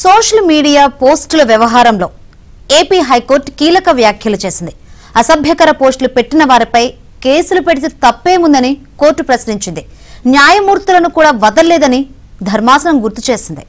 Social media పోస్టుల వ్యవహారంలో AP high court కీలక వ్యాఖ్యలు చేసింది. అసభ్యకర పోస్టులు పెట్టిన వారిపై కేసులు పెడితే తప్పేముందని కోర్టు ప్రశ్నించింది. న్యాయమూర్తులను కూడా వదలలేదని ధర్మాసనం గుర్తు చేసింది.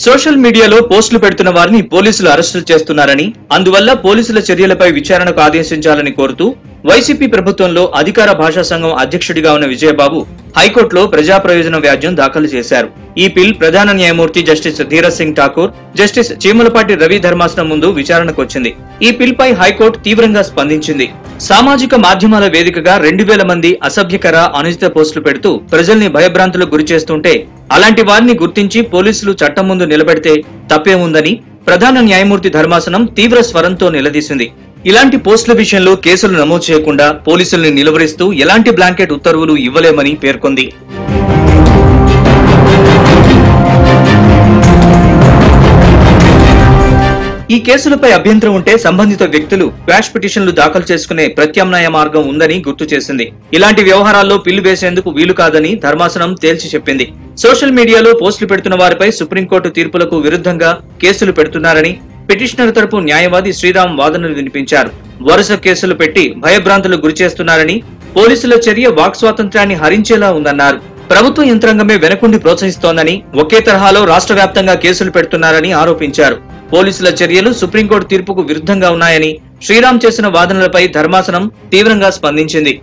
సోషల్ మీడియాలో పోస్టులు పెడుతున్న వారిని పోలీసులు అరెస్టులు చేస్తున్నారని, అందువల్ల పోలీసుల చర్యలపై విచారణకు ఆదేశించాలని కోరుతూ వైసీపీ ప్రభుత్వంలో అధికార భాషా సంఘం అధ్యక్షుడిగా ఉన్న విజయబాబు హైకోర్టులో ప్రజా ప్రయోజన వ్యాజ్యం దాఖలు చేశారు. ఈ పిల్ ప్రధాన న్యాయమూర్తి జస్టిస్ ధీరజ్ సింగ్ ఠాకూర్, జస్టిస్ చీమలపాటి రవి ధర్మాసనం ముందు విచారణకు వచ్చింది. ఈ పిల్ పై హైకోర్టు తీవ్రంగా స్పందించింది. సామాజిక మాధ్యమాల వేదికగా 2000 మంది అసభ్యకర, అనుచిత పోస్టులు పెడుతూ ప్రజల్ని భయభ్రాంతులకు గురి చేస్తుంటే అలాంటి వారిని గుర్తించి పోలీసులు చట్టం ముందు నిలబెడితే తప్పేముందని ప్రధాన న్యాయమూర్తి ధర్మాసనం తీవ్ర స్వరంతో నిలదీసింది. ఇలాంటి పోస్టుల విషయంలో కేసులు నమోదు చేయకుండా పోలీసుల్ని నిలువరిస్తూ ఎలాంటి బ్లాంకెట్ ఉత్తర్వులు ఇవ్వలేమని పేర్కొంది. ఈ కేసులపై అభ్యంతరం ఉంటే సంబంధిత వ్యక్తులు క్వాష్ పిటిషన్లు దాఖలు చేసుకునే ప్రత్యామ్నాయ మార్గం ఉందని గుర్తు చేసింది. ఇలాంటి వ్యవహారాల్లో పిల్లు వేసేందుకు వీలు కాదని ధర్మాసనం తేల్చి చెప్పింది. సోషల్ మీడియాలో పోస్టులు పెడుతున్న వారిపై సుప్రీంకోర్టు తీర్పులకు విరుద్ధంగా కేసులు పెడుతున్నారని పిటిషనర్ తరపు న్యాయవాది శ్రీరామ్ వాదనలు వినిపించారు. వరుస కేసులు పెట్టి భయభ్రాంతులకు గురి చేస్తున్నారని, పోలీసుల చర్య వాక్ స్వాతంత్ర్యాన్ని హరించేలా ఉందన్నారు. ప్రభుత్వ యంత్రాంగమే వెనకుండి ప్రోత్సహిస్తోందని, ఒకే తరహాలో రాష్ట్ర వ్యాప్తంగా కేసులు పెడుతున్నారని ఆరోపించారు. పోలీసుల చర్యలు సుప్రీంకోర్టు తీర్పుకు విరుద్ధంగా ఉన్నాయని శ్రీరామ్ చేసిన వాదనలపై ధర్మాసనం తీవ్రంగా స్పందించింది.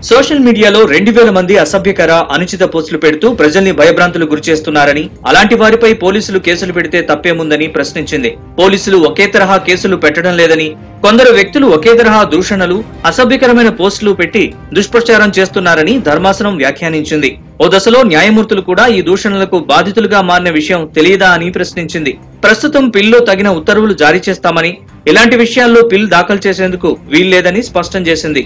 సోషల్ మీడియాలో 2000 మంది అసభ్యకర, అనుచిత పోస్టులు పెడుతూ ప్రజల్ని భయభ్రాంతులకు గురి చేస్తున్నారని, అలాంటి వారిపై పోలీసులు కేసులు పెడితే తప్పేముందని ప్రశ్నించింది. పోలీసులు ఒకే తరహా కేసులు పెట్టడం లేదని, కొందరు వ్యక్తులు ఒకే తరహా దూషణలు, అసభ్యకరమైన పోస్టులు పెట్టి దుష్ప్రచారం చేస్తున్నారని ధర్మాసనం వ్యాఖ్యానించింది. ఓ దశలో న్యాయమూర్తులు కూడా ఈ దూషణలకు బాధితులుగా మారిన విషయం తెలియదా అని ప్రశ్నించింది. ప్రస్తుతం పిల్లో తగిన ఉత్తర్వులు జారీ చేస్తామని, ఇలాంటి విషయాల్లో పిల్ దాఖలు చేసేందుకు వీల్లేదని స్పష్టం చేసింది.